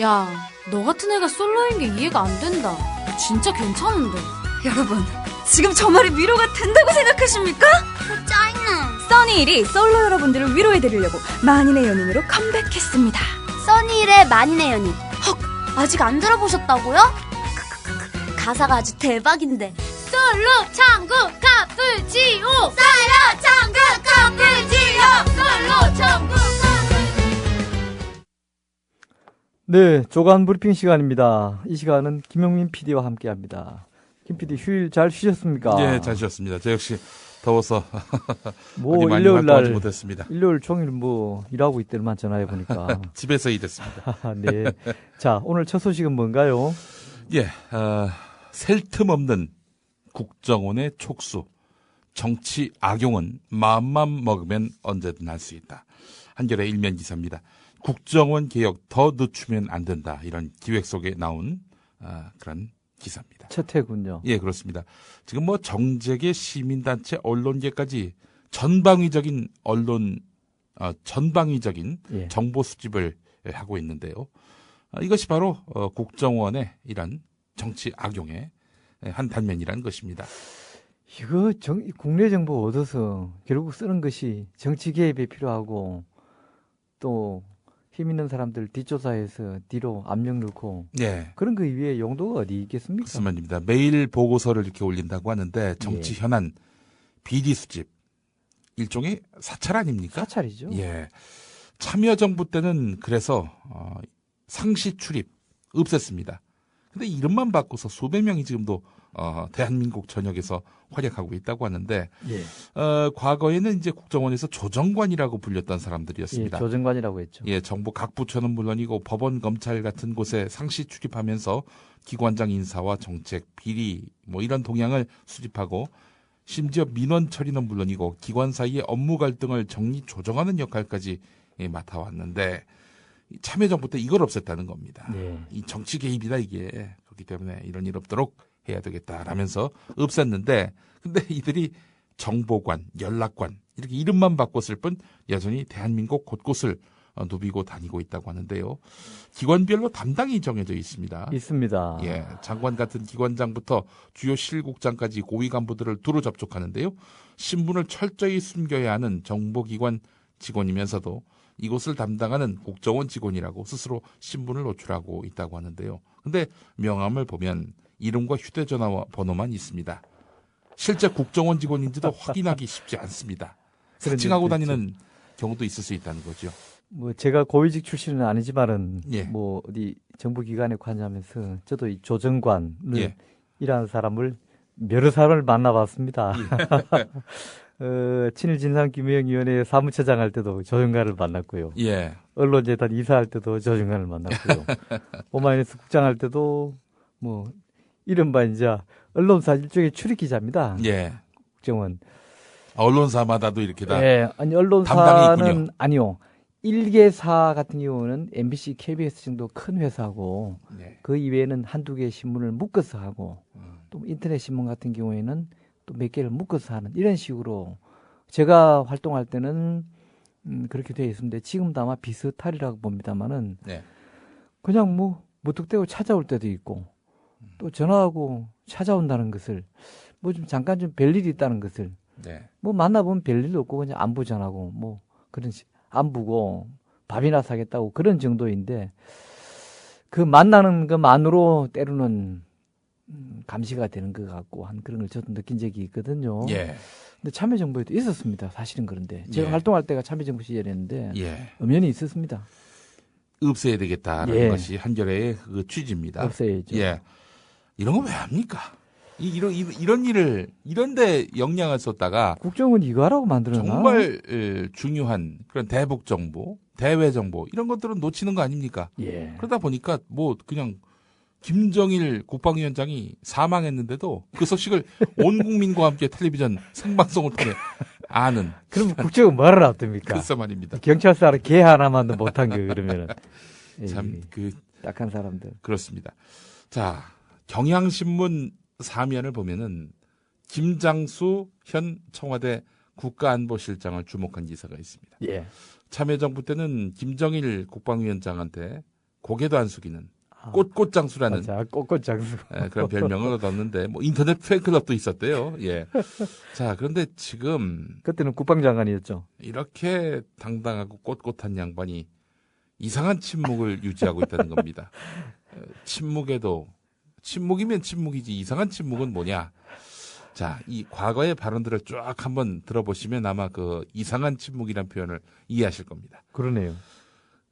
야, 너 같은 애가 솔로인 게 이해가 안 된다. 진짜 괜찮은데. 여러분, 지금 저 말이 위로가 된다고 생각하십니까? 짜증나. 써니힐이 솔로 여러분들을 위로해드리려고 만인의 연인으로 컴백했습니다. 써니힐의 만인의 연인. 헉, 아직 안 들어보셨다고요? 가사가 아주 대박인데. 솔로 창구 카프지오. 솔로 창구 카프지오. 솔로 창구 카프지오. 네, 조간 브리핑 시간입니다. 이 시간은 김용민 PD와 함께합니다. 김 PD 휴일 잘 쉬셨습니까? 예, 잘 쉬었습니다. 저 역시 더워서 뭐 많이 일요일 활동하지 날 못했습니다. 일요일 종일 뭐 일하고 있더만 전화해 보니까. 집에서 일했습니다. 네. 자, 오늘 첫 소식은 뭔가요? 예, 셀 틈 없는 국정원의 촉수. 정치 악용은 마음만 먹으면 언제든 할 수 있다. 한겨레 일면 기사입니다. 국정원 개혁 더 늦추면 안 된다. 이런 기획 속에 나온 그런 기사입니다. 첫 해군요. 예, 그렇습니다. 지금 뭐 정재계 시민단체 언론계까지 전방위적인 예. 정보 수집을 하고 있는데요. 이것이 바로 국정원의 이런 정치 악용의 한 단면이라는 것입니다. 이거 국내 정보 얻어서 결국 쓰는 것이 정치 개입이 필요하고 또 힘 있는 사람들 뒷조사해서 뒤로 압력 넣고 예. 그런 거 위에 용도가 어디 있겠습니까? 무슨 말입니다. 매일 보고서를 이렇게 올린다고 하는데 정치 현안, 비리 수집 일종의 사찰 아닙니까? 사찰이죠. 예. 참여정부 때는 그래서 상시 출입 없앴습니다. 근데 이름만 바꿔서 수백 명이 지금도 대한민국 전역에서 활약하고 있다고 하는데 예. 과거에는 이제 국정원에서 조정관이라고 불렸던 예, 사람들이었습니다. 조정관이라고 했죠. 예, 정부 각 부처는 물론이고 법원, 검찰 같은 곳에 상시 출입하면서 기관장 인사와 정책, 비리 뭐 이런 동향을 수집하고 심지어 민원 처리는 물론이고 기관 사이의 업무 갈등을 정리 조정하는 역할까지 맡아왔는데 참여정부 때 이걸 없앴다는 겁니다. 네. 이 정치 개입이다 이게. 그렇기 때문에 이런 일 없도록 해야 되겠다라면서 없앴는데 근데 이들이 정보관, 연락관 이렇게 이름만 바꿨을 뿐 여전히 대한민국 곳곳을 누비고 다니고 있다고 하는데요. 기관별로 담당이 정해져 있습니다. 있습니다. 예, 장관 같은 기관장부터 주요 실국장까지 고위 간부들을 두루 접촉하는데요. 신분을 철저히 숨겨야 하는 정보기관 직원이면서도 이곳을 담당하는 국정원 직원이라고 스스로 신분을 노출하고 있다고 하는데요. 근데 명함을 보면 이름과 휴대전화 번호만 있습니다. 실제 국정원 직원인지도 확인하기 쉽지 않습니다. 사칭하고 다니는 경우도 있을 수 있다는 거죠. 뭐 제가 고위직 출신은 아니지만은 예. 뭐 어디 정부기관에 관여하면서 저도 이 조정관을 예. 이라는 사람을 여러 사람을 만나봤습니다. 친일진상규명위원회 사무처장 할 때도 조정관을 만났고요. 예. 언론재단 이사할 때도 조정관을 만났고요. 오마이뉴스 국장할 때도 뭐 이른바 이제 언론사 일종의 출입 기자입니다. 예. 국정원. 언론사마다도 이렇게 다. 예, 아니 담당이 언론사는 있군요. 아니요. 일개사 같은 경우는 MBC, KBS 정도 큰 회사고 네. 그 이외에는 한두 개의 신문을 묶어서 하고 또 인터넷 신문 같은 경우에는 또 몇 개를 묶어서 하는 이런 식으로 제가 활동할 때는 그렇게 되어 있습니다. 지금도 아마 비슷하리라고 봅니다만은 네. 그냥 뭐 무턱대고 찾아올 때도 있고 또 전화하고 찾아온다는 것을 뭐 좀 잠깐 좀 별일이 있다는 것을 네. 뭐 만나보면 별일 없고 그냥 안부 전하고 뭐 그런 안부고 밥이나 사겠다고 그런 정도인데 그 만나는 것만으로 때로는 감시가 되는 것 같고 한 그런 걸 저도 느낀 적이 있거든요. 예. 근데 참여정부에도 있었습니다. 사실은 그런데 제가 예. 활동할 때가 참여정부 시절이었는데 예. 엄연히 있었습니다. 없애야 되겠다라는 예. 것이 한겨레의 그 취지입니다. 없애야죠. 예. 이런 거 왜 합니까? 이런 일을 이런데 영향을 쏟다가 국정원 이거 하라고 만들었나? 정말 중요한 그런 대북 정보, 대외 정보 이런 것들은 놓치는 거 아닙니까? 예. 그러다 보니까 뭐 그냥 김정일 국방위원장이 사망했는데도 그 소식을 온 국민과 함께 텔레비전 생방송을 통해 아는. 그럼 국정원 뭐를 합니까? 글쎄 말입니다. 경찰서를 개 하나만도 못한 거 그러면은 참 딱한 사람들. 그렇습니다. 자, 경향신문 사면을 보면은 김장수 현 청와대 국가안보실장을 주목한 기사가 있습니다. 예. 참여정부 때는 김정일 국방위원장한테 고개도 안 숙이는 꽃장수라는 맞아, 꽃장수. 그런 별명을 얻었는데 뭐 인터넷 팬클럽도 있었대요. 예. 자, 그런데 지금 그때는 국방장관이었죠. 이렇게 당당하고 꼿꼿한 양반이 이상한 침묵을 유지하고 있다는 겁니다. 침묵이면 침묵이지 이상한 침묵은 뭐냐? 자, 이 과거의 발언들을 쫙 한번 들어보시면 아마 그 이상한 침묵이란 표현을 이해하실 겁니다. 그러네요.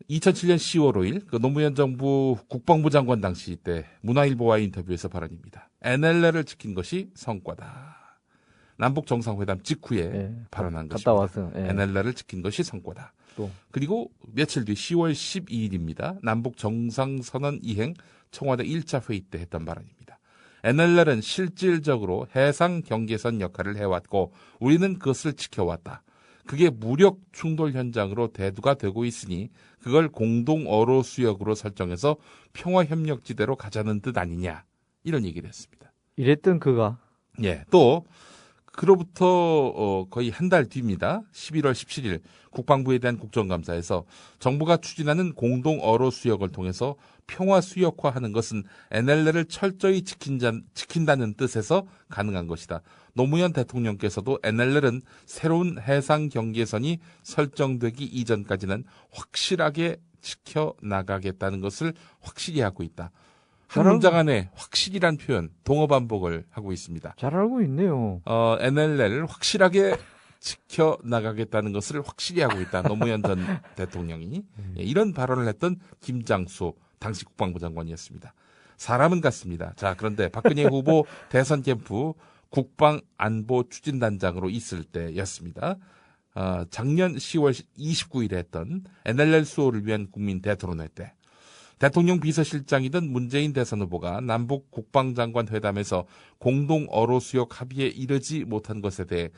2007년 10월 5일 그 노무현 정부 국방부 장관 당시 때 문화일보와의 인터뷰에서 발언입니다. NLL을 지킨 것이 성과다. 남북 정상회담 직후에 발언한 갔다 것입니다. 와서 NLL을 지킨 것이 성과다. 또 그리고 며칠 뒤 10월 12일입니다. 남북 정상선언 이행 청와대 1차 회의 때 했던 발언입니다. NLL은 실질적으로 해상 경계선 역할을 해왔고 우리는 그것을 지켜왔다. 그게 무력 충돌 현장으로 대두가 되고 있으니 그걸 공동 어로 수역으로 설정해서 평화협력지대로 가자는 뜻 아니냐 이런 얘기를 했습니다. 이랬던 그가 예, 또 그로부터 거의 한 달 뒤입니다. 11월 17일 국방부에 대한 국정감사에서 정부가 추진하는 공동 어로 수역을 통해서 평화 수역화하는 것은 NLL을 철저히 지킨다는 뜻에서 가능한 것이다. 노무현 대통령께서도 NLL은 새로운 해상 경계선이 설정되기 이전까지는 확실하게 지켜나가겠다는 것을 확실히 하고 있다. 한 문장 안에 확실이란 표현, 동어 반복을 하고 있습니다. 잘 알고 있네요. NLL을 확실하게 지켜나가겠다는 것을 확실히 하고 있다. 노무현 전 대통령이. 예, 이런 발언을 했던 김장수 당시 국방부 장관이었습니다. 사람은 같습니다. 자, 그런데 박근혜 후보 대선 캠프 국방안보 추진단장으로 있을 때였습니다. 작년 10월 29일에 했던 NLL 수호를 위한 국민 대토론회 때 대통령 비서실장이던 문재인 대선 후보가 남북 국방장관 회담에서 공동 어로 수역 합의에 이르지 못한 것에 대해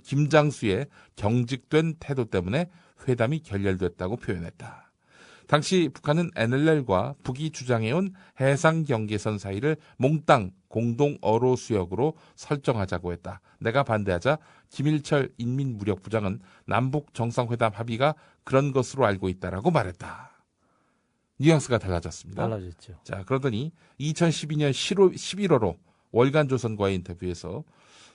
김장수의 경직된 태도 때문에 회담이 결렬됐다고 표현했다. 당시 북한은 NLL과 북이 주장해온 해상 경계선 사이를 몽땅 공동 어로 수역으로 설정하자고 했다. 내가 반대하자 김일철 인민무력부장은 남북 정상회담 합의가 그런 것으로 알고 있다라고 말했다. 뉘앙스가 달라졌습니다. 달라졌죠. 자, 그러더니 2012년 11월호 월간조선과의 인터뷰에서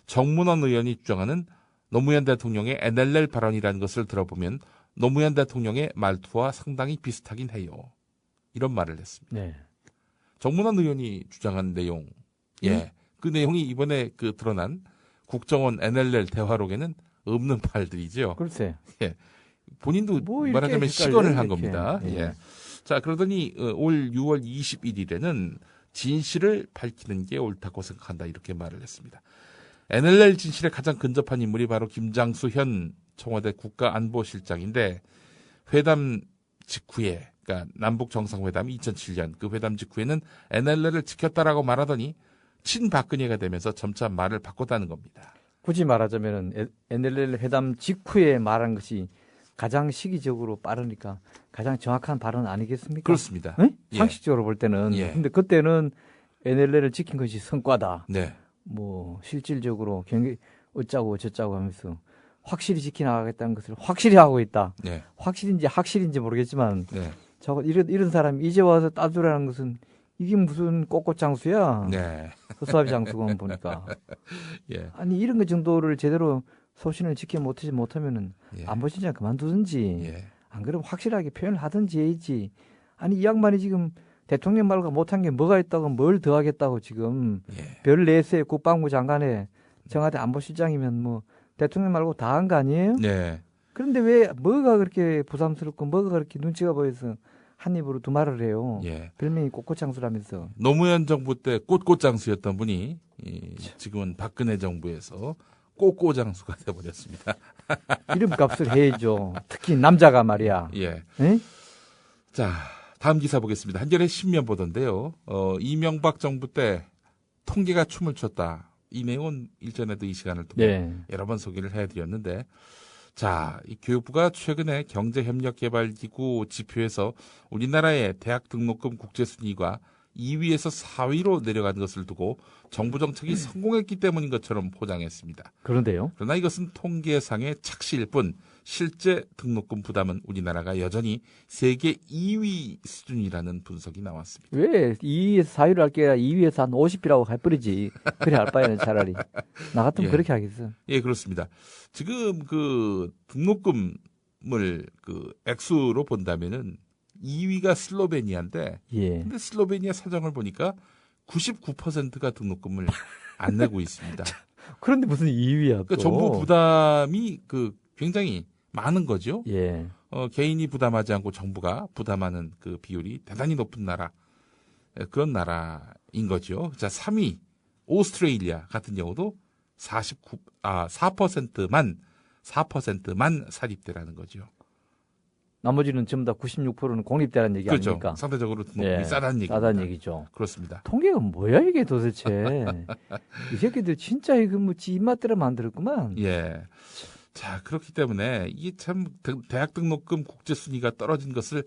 정문원 의원이 주장하는 노무현 대통령의 NLL 발언이라는 것을 들어보면 노무현 대통령의 말투와 상당히 비슷하긴 해요. 이런 말을 했습니다. 네. 정문원 의원이 주장한 내용, 예, 그 내용이 이번에 그 드러난 국정원 NLL 대화록에는 없는 말들이죠. 글쎄. 예, 본인도 뭐 이렇게 말하자면 헷갈려요, 시건을 한 이렇게. 겁니다. 예. 예. 자, 그러더니 올 6월 21일에는 진실을 밝히는 게 옳다고 생각한다 이렇게 말을 했습니다. NLL 진실에 가장 근접한 인물이 바로 김장수 현 청와대 국가안보실장인데 회담 직후에 그러니까 남북 정상회담 2007년 그 회담 직후에는 NLL을 지켰다라고 말하더니 친박근혜가 되면서 점차 말을 바꿨다는 겁니다. 굳이 말하자면 NLL 회담 직후에 말한 것이 가장 시기적으로 빠르니까 가장 정확한 발언 아니겠습니까? 그렇습니다. 네? 예. 상식적으로 볼 때는. 예. 근데 그때는 NLL을 지킨 것이 성과다. 네. 뭐 실질적으로 경기 어쩌고 저쩌고 하면서 확실히 지켜나가겠다는 것을 확실히 하고 있다. 네. 확실인지 학실인지 모르겠지만 네. 저거 이런 사람이 이제 와서 따두라는 것은 이게 무슨 꽃꽃장수야. 네. 허수아비 장수건 보니까. 예. 아니 이런 것 정도를 제대로 소신을 지켜 못하면은 예. 안보실장 그만두든지 예. 안 그러면 확실하게 표현을 하든지 해야지. 아니 이 양반이 지금 대통령 말고 못한 게 뭐가 있다고 뭘 더 하겠다고 지금 예. 별 내세 국방부 장관에 청와대 안보실장이면 뭐 대통령 말고 다 한 거 아니에요? 네. 그런데 왜 뭐가 그렇게 부담스럽고 뭐가 그렇게 눈치가 보여서 한 입으로 두 말을 해요. 예. 별명이 꽃꽃장수라면서. 노무현 정부 때 꽃꽃장수였던 분이 지금은 박근혜 정부에서 꽃꽃장수가 돼버렸습니다. 이름값을 해야죠. 특히 남자가 말이야. 예. 에? 자, 다음 기사 보겠습니다. 한겨레 신면 보던데요. 이명박 정부 때 통계가 춤을 췄다. 이 내용은 일전에도 이 시간을 통해 네. 여러 번 소개를 해드렸는데, 자, 이 교육부가 최근에 경제협력개발기구 지표에서 우리나라의 대학 등록금 국제순위가 2위에서 4위로 내려간 것을 두고 정부 정책이 성공했기 때문인 것처럼 포장했습니다. 그런데요. 그러나 이것은 통계상의 착시일 뿐 실제 등록금 부담은 우리나라가 여전히 세계 2위 수준이라는 분석이 나왔습니다. 왜 2위에서 4위를 할 게 아니라 2위에서 한 50이라고 해버리지. 그래 할 바에는 차라리. 나 같으면 예. 그렇게 하겠어. 예, 그렇습니다. 지금 그 등록금을 그 액수로 본다면은 2위가 슬로베니아인데, 예. 근데 슬로베니아 사정을 보니까 99%가 등록금을 안 내고 있습니다. 그런데 무슨 2위야 또. 그러니까 정부 부담이 그 굉장히 많은 거죠. 예. 개인이 부담하지 않고 정부가 부담하는 그 비율이 대단히 높은 나라, 그런 나라인 거죠. 자, 3위 오스트레일리아 같은 경우도 4%만 사립대라는 거죠. 나머지는 전부 다 96%는 공립대라는 얘기 그렇죠. 아닙니까? 상대적으로 등록금이 예, 싸다는 얘기입니다. 싸다는 얘기죠. 그렇습니다. 통계가 뭐야 이게 도대체. 이 새끼들 진짜 이거 뭐 지 입맛대로 만들었구만. 예. 자, 그렇기 때문에 이게 참 대학 등록금 국제 순위가 떨어진 것을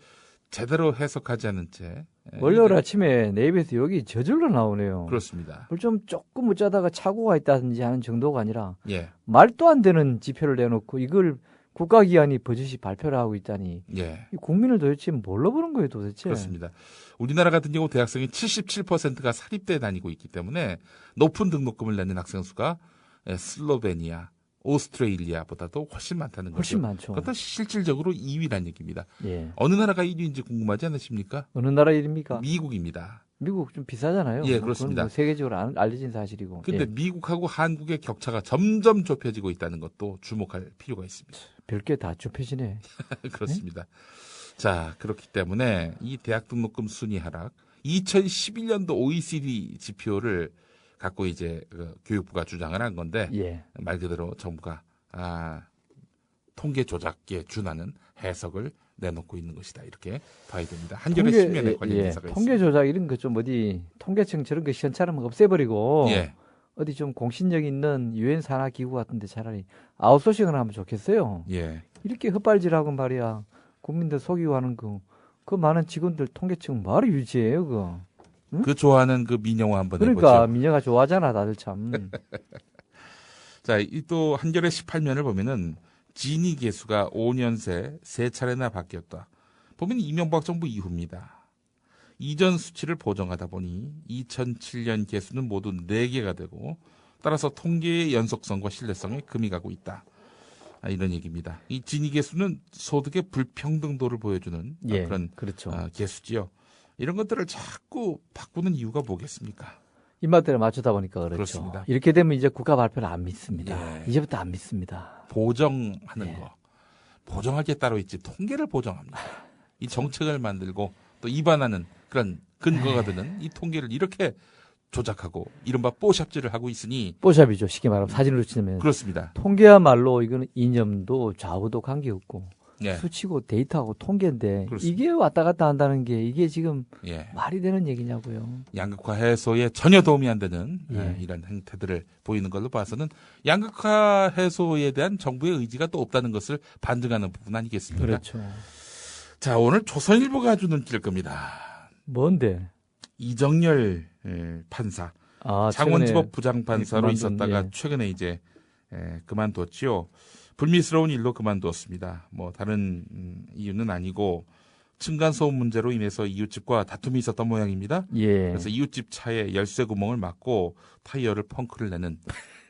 제대로 해석하지 않은 채 월요일 아침에 내 입에서 여기 저절로 나오네요. 그렇습니다. 뭘 좀 조금 못 짜다가 착오가 있다든지 하는 정도가 아니라 예. 말도 안 되는 지표를 내놓고 이걸 국가기관이 버젓이 발표를 하고 있다니 예. 이 국민을 도대체 뭘로 보는 거예요 도대체. 그렇습니다. 우리나라 같은 경우 대학생의 77%가 사립대에 다니고 있기 때문에 높은 등록금을 내는 학생 수가 슬로베니아, 오스트레일리아보다도 훨씬 많다는 거죠. 훨씬 많죠. 그것도 실질적으로 2위란 얘기입니다. 예. 어느 나라가 1위인지 궁금하지 않으십니까? 어느 나라 일입니까? 미국입니다. 미국 좀 비싸잖아요. 예, 뭐 그렇습니다. 그건 뭐 세계적으로 알려진 사실이고. 근데 예. 미국하고 한국의 격차가 점점 좁혀지고 있다는 것도 주목할 필요가 있습니다. 별게 다 좁혀지네. 그렇습니다. 자, 그렇기 때문에 이 대학 등록금 순위 하락, 2011년도 OECD 지표를 갖고 이제 교육부가 주장을 한 건데 예. 말 그대로 정부가 통계 조작에 준하는 해석을 내놓고 있는 것이다. 이렇게 봐야 됩니다. 한겨레 신문에 관련 기사가 통계 있습니다. 조작 이런 거 좀 어디 통계청 저런 거 시원찮으면 없애버리고 예, 어디 좀 공신력 있는 유엔 산하 기구 같은데 차라리 아웃소싱을 하면 좋겠어요. 예, 이렇게 헛발질하고 말이야 국민들 속이고 하는 거 그 많은 직원들 통계청 뭐하러 유지해요 그거. 그 좋아하는 그 민영화 한번 그러니까 해보죠. 민영아 좋아하잖아 다들 참. 자, 이 또 한겨레 18면을 보면은 지니 개수가 5년 새 3차례나 바뀌었다. 보면 이명박 정부 이후입니다. 이전 수치를 보정하다 보니 2007년 개수는 모두 4개가 되고 따라서 통계의 연속성과 신뢰성에 금이 가고 있다. 이런 얘기입니다. 이 지니 개수는 소득의 불평등도를 보여주는 예, 그런 그렇죠. 개수지요. 이런 것들을 자꾸 바꾸는 이유가 뭐겠습니까? 입맛대로 맞추다 보니까 그렇죠. 그렇습니다. 이렇게 되면 이제 국가 발표를 안 믿습니다. 예. 이제부터 안 믿습니다. 보정하는 예. 거. 보정할 게 따로 있지. 통계를 보정합니다. 이 정책을 만들고 또 입안하는 그런 근거가 되는 이 통계를 이렇게 조작하고 이른바 뽀샵질을 하고 있으니 뽀샵이죠. 쉽게 말하면 사진으로 치면. 그렇습니다. 통계야말로 이거는 이념도 좌우도 관계없고 예. 수치고 데이터하고 통계인데 그렇습니다. 이게 왔다 갔다 한다는 게 이게 지금 예. 말이 되는 얘기냐고요. 양극화 해소에 전혀 도움이 안 되는 예. 이런 행태들을 보이는 걸로 봐서는 양극화 해소에 대한 정부의 의지가 또 없다는 것을 반증하는 부분 아니겠습니까? 그렇죠. 자, 오늘 조선일보가 아주 눈길을 끕니다. 뭔데? 이정열 판사. 아, 창원지법 부장판사로 그만둔, 있었다가 예. 최근에 이제 그만뒀지요. 불미스러운 일로 그만두었습니다. 뭐 다른 이유는 아니고 층간소음 문제로 인해서 이웃집과 다툼이 있었던 모양입니다. 예. 그래서 이웃집 차에 열쇠 구멍을 막고 타이어를 펑크를 내는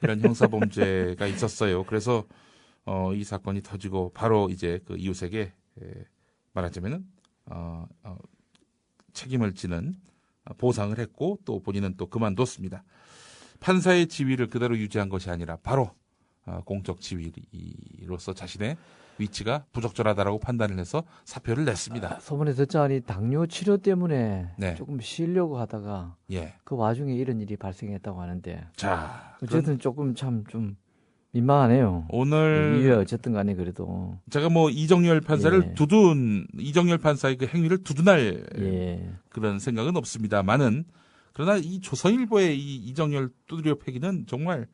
이런 형사범죄가 있었어요. 그래서 이 사건이 터지고 바로 이제 그 이웃에게 말하자면은 책임을 지는 보상을 했고 또 본인은 또 그만뒀습니다. 판사의 지위를 그대로 유지한 것이 아니라 바로 공적 지위로서 자신의 위치가 부적절하다라고 판단을 해서 사표를 냈습니다. 소문에 듣자니 당뇨 치료 때문에 네. 조금 쉬려고 하다가 예. 그 와중에 이런 일이 발생했다고 하는데 자, 어쨌든 조금 참 좀 민망하네요. 오늘 이게 어쨌든 간에 그래도 제가 뭐 이정열 판사를 예. 이정열 판사의 그 행위를 두둔할 예. 그런 생각은 없습니다만은 그러나 이 조선일보의 이 이정열 두드려 패기는 정말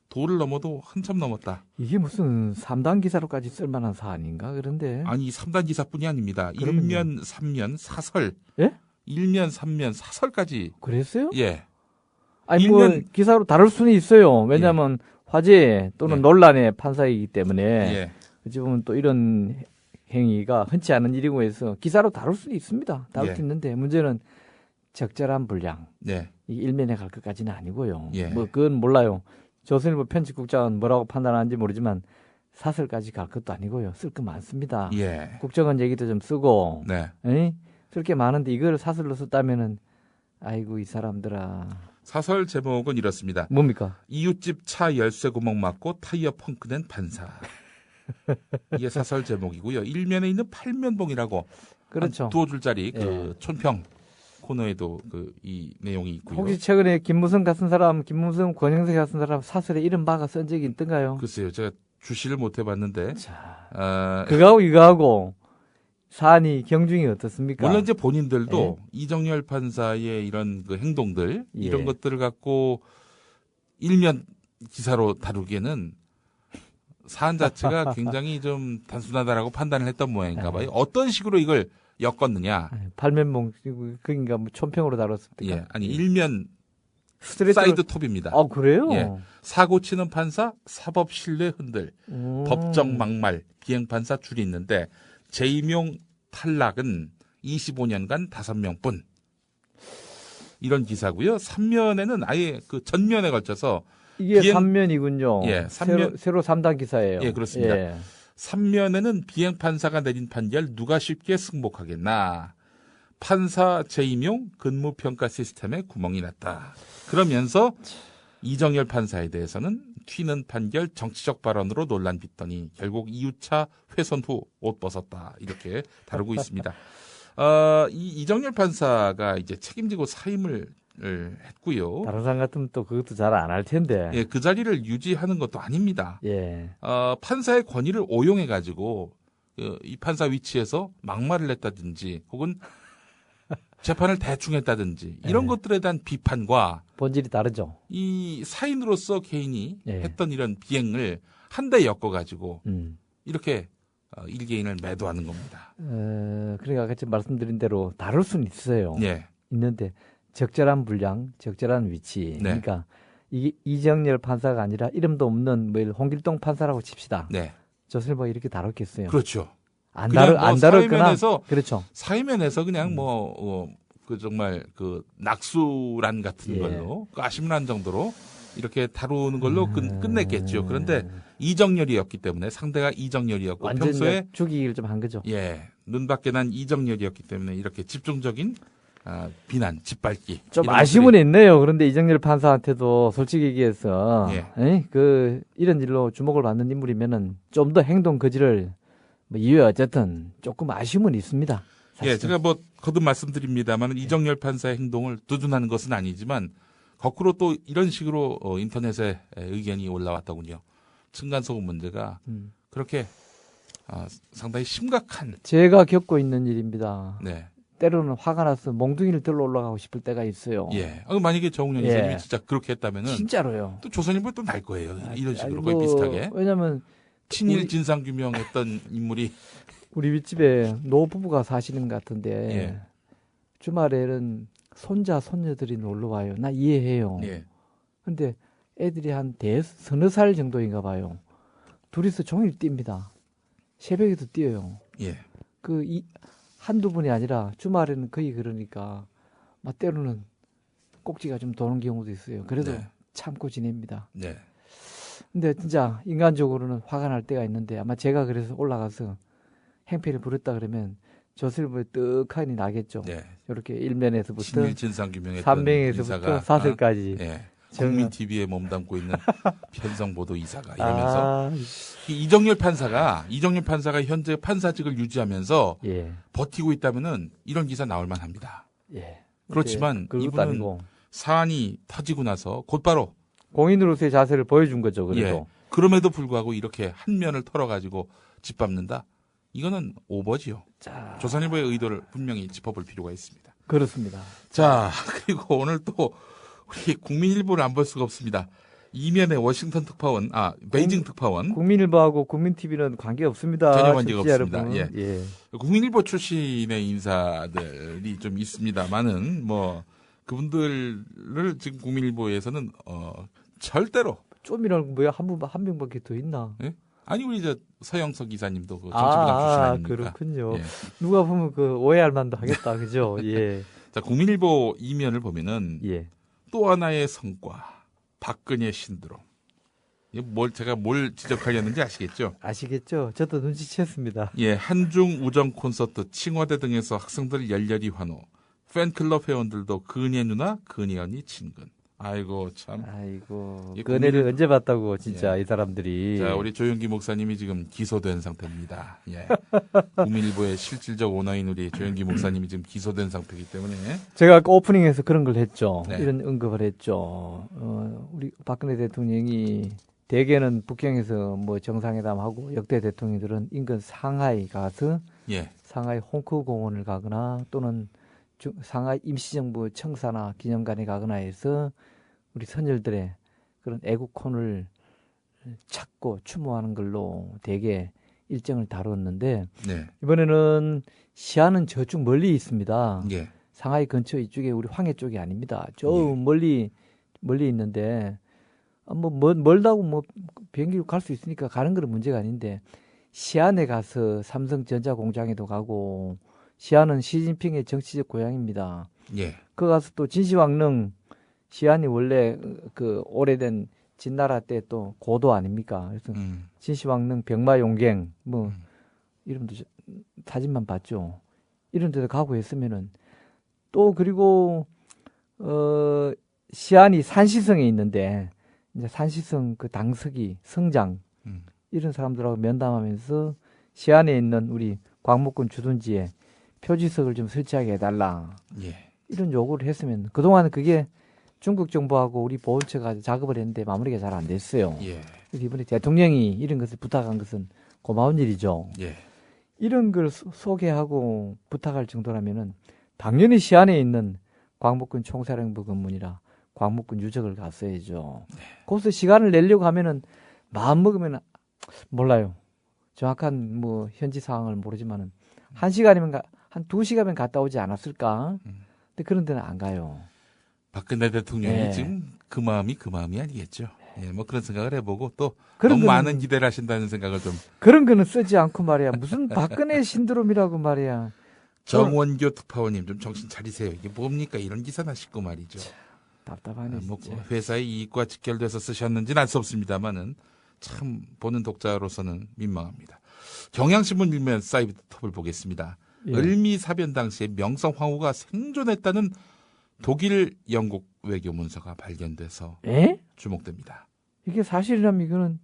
도를 넘어도 한참 넘었다. 이게 무슨 3단 기사로까지 쓸만한 사안인가 그런데 아니 3단 기사뿐이 아닙니다. 그러면요. 1면, 3면, 사설. 예? 1면, 3면, 사설까지. 그랬어요? 예. 아니 뭐 일면- 기사로 다룰 수는 있어요. 왜냐하면 화제 또는 예. 논란의 판사이기 때문에 예. 어찌 보면 또 이런 행위가 흔치 않은 일이고 해서 기사로 다룰 수도 있습니다. 다룰 수 있는데 문제는 적절한 분량. 네. 이 일면에 갈 것까지는 아니고요. 예. 뭐 그건 몰라요. 조선일보 편집국장은 뭐라고 판단하는지 모르지만 사설까지 갈 것도 아니고요. 쓸 거 많습니다. 예. 국정원 얘기도 좀 쓰고 네. 쓸 게 많은데 이걸 사설로 썼다면은 아이고 이 사람들아. 사설 제목은 이렇습니다. 뭡니까? 이웃집 차 열쇠 구멍 맞고 타이어 펑크낸 판사. 이게 사설 제목이고요. 일면에 있는 팔면봉이라고 그렇죠. 한 두어 줄짜리 예. 그 촌평 코너에도 이 내용이 있고요. 혹시 최근에 김무성 같은 사람, 김무성, 권영세 같은 사람 사설에 이름 박아 쓴 적이 있던가요? 글쎄요, 제가 주시를 못 해봤는데. 자, 그거하고 이거하고 사안이 경중이 어떻습니까? 물론 이제 본인들도 예. 이정열 판사의 이런 그 행동들 예. 이런 것들을 갖고 일면 기사로 다루기에는 사안 자체가 굉장히 좀 단순하다라고 판단을 했던 모양인가 봐요. 어떤 식으로 이걸 엮었느냐. 팔면봉 그인가 뭐 촌평으로 다뤘습니까? 예, 아니 일면 스트레이트로- 사이드 톱입니다. 아 그래요? 예. 사고 치는 판사, 사법 신뢰 흔들, 법정 막말, 비행 판사 줄이 있는데 재임용 탈락은 25년간 5명뿐. 이런 기사고요. 3면에는 아예 그 전면에 걸쳐서 이게 비행- 3면이군요. 예, 3면. 새로 3단 기사예요. 예, 그렇습니다. 예. 3면에는 비행 판사가 내린 판결 누가 쉽게 승복하겠나. 판사 재임용 근무평가 시스템에 구멍이 났다. 그러면서 이정열 판사에 대해서는 튀는 판결 정치적 발언으로 논란 빚더니 결국 이웃차 훼손 후 옷 벗었다. 이렇게 다루고 있습니다. 이 이정열 판사가 이제 책임지고 사임을 했고요. 다른 사람 같으면 또 그것도 잘 안 할 텐데. 예, 그 자리를 유지하는 것도 아닙니다. 예. 판사의 권위를 오용해가지고 이 판사 위치에서 막말을 했다든지 혹은 재판을 대충 했다든지 이런 예. 것들에 대한 비판과 본질이 다르죠. 이 사인으로서 개인이 예. 했던 이런 비행을 한데 엮어가지고 이렇게 일개인을 매도하는 겁니다. 그러니까 아까 말씀드린 대로 다룰 수는 있어요. 예, 있는데 적절한 분량, 적절한 위치. 네. 그러니까 이게 이정열 판사가 아니라 이름도 없는 뭐 홍길동 판사라고 칩시다. 네, 조선일보가 이렇게 다뤘겠어요. 그렇죠. 안 그냥 다룰 뭐 안 다룰거나. 사회면에서- 그렇죠. 사임면에서 그냥 그 정말 그 낙수란 같은 예. 걸로 그 아심란 정도로 이렇게 다루는 걸로 끝냈겠죠. 그런데 이정열이었기 때문에 상대가 이정열이었고 완전 평소에 죽이기를 좀 한 거죠. 예 눈밖에 난 이정열이었기 때문에 이렇게 집중적인 비난, 짓밟기 좀 이런 아쉬움은 것들이- 있네요. 그런데 이정열 판사한테도 솔직히 얘기해서 예. 이런 일로 주목을 받는 인물이면은 좀 더 행동 거지를 뭐 이외 어쨌든 조금 아쉬움은 있습니다. 예, 사실은. 제가 뭐 거듭 말씀드립니다만 이정열 판사의 행동을 두둔하는 것은 아니지만 거꾸로 또 이런 식으로 인터넷에 의견이 올라왔더군요. 층간소음 문제가 그렇게 상당히 심각한 제가 겪고 있는 일입니다. 네. 때로는 화가 나서 몽둥이를 들러 올라가고 싶을 때가 있어요. 예. 만약에 정웅영 예. 이사님이 진짜 그렇게 했다면은 진짜로요. 또 조선일보 또 날 거예요. 이런 식으로 아니, 거의 뭐, 비슷하게. 왜냐면 친일 우리- 진상 규명했던 인물이 우리 윗집에 노 부부가 사시는 것 같은데 예. 주말에는 손자 손녀들이 놀러 와요. 나 이해해요. 예. 근데 애들이 한 서너 살 정도인가 봐요. 둘이서 종일 뜁니다. 새벽에도 뛰어요. 예. 한두 분이 아니라 주말에는 거의 그러니까 막 때로는 꼭지가 좀 도는 경우도 있어요. 그래도 네. 참고 지냅니다. 네. 근데 진짜 인간적으로는 화가 날 때가 있는데 아마 제가 그래서 올라가서 행패를 부렸다 그러면 조선일보에 떡하니 나겠죠. 네. 이렇게 일면에서부터 친일 진상 규명했던 삼명에서부터 인사가 사설까지. 예. 정말- 국민 TV에 몸담고 있는 편성 보도 이사가 이러면서 아, 이 이정열 판사가 현재 판사직을 유지하면서 예, 버티고 있다면은 이런 기사 나올 만합니다. 예. 그렇지만 근데 그것도 이분은 아니고 사안이 터지고 나서 곧바로 공인으로서의 자세를 보여준 거죠. 그래도 예. 그럼에도 불구하고 이렇게 한 면을 털어가지고 짓밟는다. 이거는 오버지요. 자, 조선일보의 의도를 분명히 짚어볼 필요가 있습니다. 그렇습니다. 자, 그리고 오늘 또 우리 국민일보를 안 볼 수가 없습니다. 이면에 워싱턴 특파원, 베이징 특파원, 국민일보하고 국민TV는 관계 없습니다. 전혀 관계가 청취자 없습니다. 여러분. 예. 국민일보 출신의 인사들이 좀 있습니다만은 뭐 그분들을 지금 국민일보에서는 절대로 좀이라는 뭐야 한 명밖에 더 있나? 예? 아니 우리 저 서영석 기사님도 그 정치부장 출신 아닙니까? 그렇군요. 예. 누가 보면 그 오해할 만도 하겠다, 그죠? 예, 자, 국민일보 이면을 보면은 예. 또 하나의 성과, 박근혜 신드롬. 제가 뭘 지적하려는지 아시겠죠? 아시겠죠? 저도 눈치챘습니다. 예, 한중 우정 콘서트, 칭화대 등에서 학생들 열렬히 환호. 팬클럽 회원들도 근혜 누나, 근혜 언니 친근. 아이고 참. 아이고, 이 그네를 국민을- 언제 봤다고 진짜 예. 이 사람들이. 자, 우리 조영기 목사님이 지금 기소된 상태입니다. 예. 국민일보의 실질적 오너인 우리 조영기 목사님이 지금 기소된 상태이기 때문에 제가 아까 오프닝에서 그런 걸 했죠. 네. 이런 언급을 했죠. 우리 박근혜 대통령이 대개는 북경에서 뭐 정상회담하고 역대 대통령들은 인근 상하이 가서 예, 상하이 홍크 공원을 가거나 또는 상하이 임시정부 청사나 기념관에 가거나 해서 우리 선열들의 그런 애국혼을 찾고 추모하는 걸로 대개 일정을 다뤘는데 네, 이번에는 시안은 저쪽 멀리 있습니다. 예, 상하이 근처 이쪽에 우리 황해 쪽이 아닙니다. 저 예. 멀리 있는데 멀다고 뭐 비행기로 갈 수 있으니까 가는 건 문제가 아닌데 시안에 가서 삼성전자 공장에도 가고 시안은 시진핑의 정치적 고향입니다. 예, 그 가서 또 진시황릉 시안이 원래 그 오래된 진나라 때 또 고도 아닙니까? 그래서 진시황릉 병마용갱 뭐 이름도 사진만 봤죠. 이런 데도 가고 했으면은 또 그리고 시안이 산시성에 있는데 이제 산시성 그 당석이 성장 이런 사람들하고 면담하면서 시안에 있는 우리 광목군 주둔지에 표지석을 좀 설치하게 해달라 예, 이런 요구를 했으면 그동안 그게 중국 정부하고 우리 보훈처가 작업을 했는데 마무리가 잘 안 됐어요. 예, 그래서 이번에 대통령이 이런 것을 부탁한 것은 고마운 일이죠. 예, 이런 걸 소개하고 부탁할 정도라면은 당연히 시안에 있는 광복군 총사령부 건물이라 광복군 유적을 갔어야죠. 거기서 시간을 내려고 하면은 마음 먹으면 몰라요. 정확한 뭐 현지 상황을 모르지만은 1시간이면 한 2시간이면 갔다 오지 않았을까? 근데 그런 데는 안 가요. 박근혜 대통령이 예. 지금 그 마음이 아니겠죠. 예, 뭐 그런 생각을 해보고 또 그런 너무 거는- 많은 기대를 하신다는 생각을 좀 그런 거는 쓰지 않고 말이야. 무슨 박근혜 신드롬이라고 말이야. 정원교 특파원님 좀 정신 차리세요. 이게 뭡니까 이런 기사나 싶고 말이죠. 답답하네. 뭐 진짜. 회사의 이익과 직결돼서 쓰셨는지는 알 수 없습니다만은 참 보는 독자로서는 민망합니다. 경향신문 일면 사이트 톱을 보겠습니다. 예. 을미사변 당시에 명성황후가 생존했다는 독일, 영국 외교 문서가 발견돼서 에? 주목됩니다. 이게 사실이라면 이거는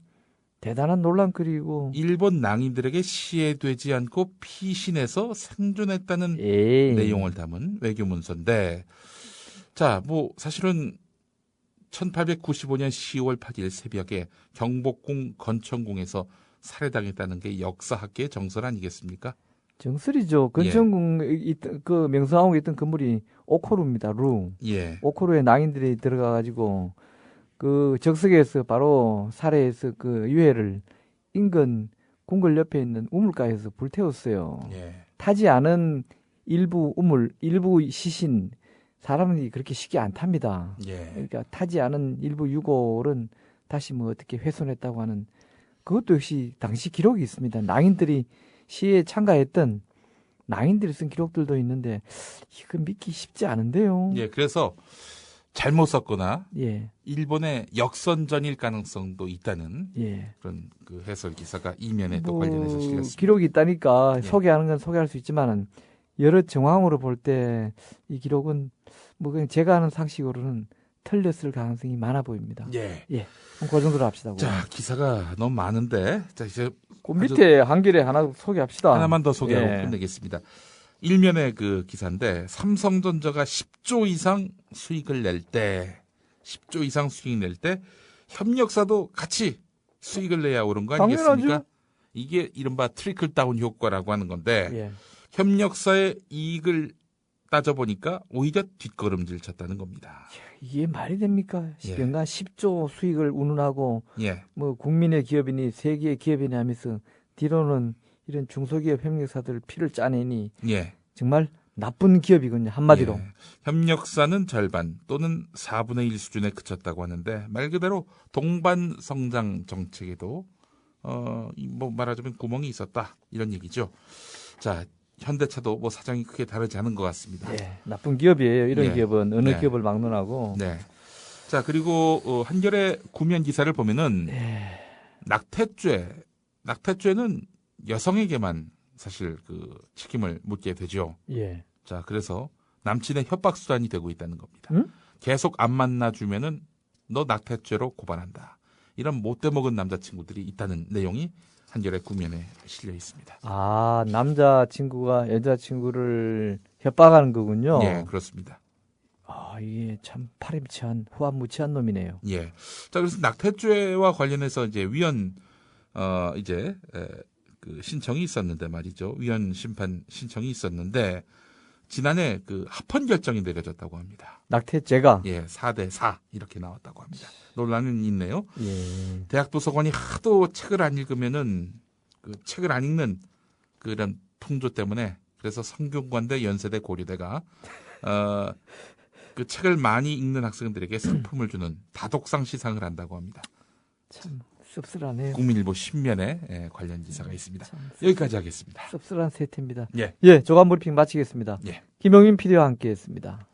대단한 논란거리고. 일본 낭인들에게 시해되지 않고 피신해서 생존했다는 에이. 내용을 담은 외교 문서인데, 자, 뭐 사실은 1895년 10월 8일 새벽에 경복궁 건천궁에서 살해당했다는 게 역사학계의 정설 아니겠습니까? 정설이죠. 건천궁 그 명성하고 있던 건물이 오코루입니다. 루. 예, 오코루에 낭인들이 들어가가지고 그 적석에서 바로 살해해서 그 유해를 인근 궁궐 옆에 있는 우물가에서 불태웠어요. 예, 타지 않은 일부 우물, 일부 시신 사람이 그렇게 쉽게 안 탑니다. 예, 그러니까 타지 않은 일부 유골은 다시 뭐 어떻게 훼손했다고 하는 그것도 역시 당시 기록이 있습니다. 낭인들이 시에 참가했던 낭인들이 쓴 기록들도 있는데 이거 믿기 쉽지 않은데요. 예. 그래서 잘못 썼거나 예, 일본의 역선전일 가능성도 있다는 예. 그런 그 해설 기사가 이면에 또 뭐 관련해서 실렸습니다. 기록이 있다니까 예. 소개하는 건 소개할 수 있지만은 여러 정황으로 볼 때 이 기록은 뭐 그냥 제가 아는 상식으로는 틀렸을 가능성이 많아 보입니다. 예. 그럼 그 정도로 합시다. 자, 기사가 너무 많은데, 자, 이제 그 밑에 한결에 하나 소개합시다. 하나만 더 소개하고 예. 끝내겠습니다. 일면의 그 기사인데, 삼성전자가 10조 이상 수익을 낼 때, 10조 이상 수익 낼 때, 협력사도 같이 수익을 내야 오른 거 아니겠습니까? 당연하죠. 이게 이른바 트리클 다운 효과라고 하는 건데, 예. 협력사의 이익을 따져보니까 오히려 뒷걸음질 쳤다는 겁니다. 이게 말이 됩니까? 예. 연간 10조 수익을 운운하고 예, 뭐 국민의 기업이니 세계의 기업이니 하면서 뒤로는 이런 중소기업 협력사들 피를 짜내니 예. 정말 나쁜 기업이군요. 한마디로. 예. 협력사는 절반 또는 4분의 1 수준에 그쳤다고 하는데 말 그대로 동반 성장 정책에도 뭐 말하자면 구멍이 있었다 이런 얘기죠. 자, 현대차도 뭐 사정이 크게 다르지 않은 것 같습니다. 예, 나쁜 기업이에요. 이런 예. 기업은 어느 네. 기업을 막론하고. 네. 자, 그리고 한겨레 구면 기사를 보면은 낙태죄는 여성에게만 사실 그 책임을 묻게 되죠. 예. 자, 그래서 남친의 협박 수단이 되고 있다는 겁니다. 응? 계속 안 만나주면은 너 낙태죄로 고발한다. 이런 못돼 먹은 남자친구들이 있다는 내용이 한겨레 구면에 실려 있습니다. 아, 남자친구가 여자친구를 협박하는 거군요. 예, 그렇습니다. 아, 이게 참 파렴치한 후한무치한 놈이네요. 예. 자, 그래서 낙태죄와 관련해서 이제 그 신청이 있었는데 말이죠. 위헌 심판 신청이 있었는데 지난해 그 합헌 결정이 내려졌다고 합니다. 낙태죄가. 예, 4대4 이렇게 나왔다고 합니다. 논란은 있네요. 예. 대학 도서관이 하도 책을 안 읽으면은 그 책을 안 읽는 그런 풍조 때문에 그래서 성균관대 연세대 고려대가 그 책을 많이 읽는 학생들에게 상품을 주는 다독상 시상을 한다고 합니다. 참 씁쓸하네요. 국민일보 10면에 관련 기사가 있습니다. 참 여기까지 하겠습니다. 씁쓸한 세태입니다. 예. 예, 조간 브리핑 마치겠습니다. 예. 김영민 PD와 함께했습니다.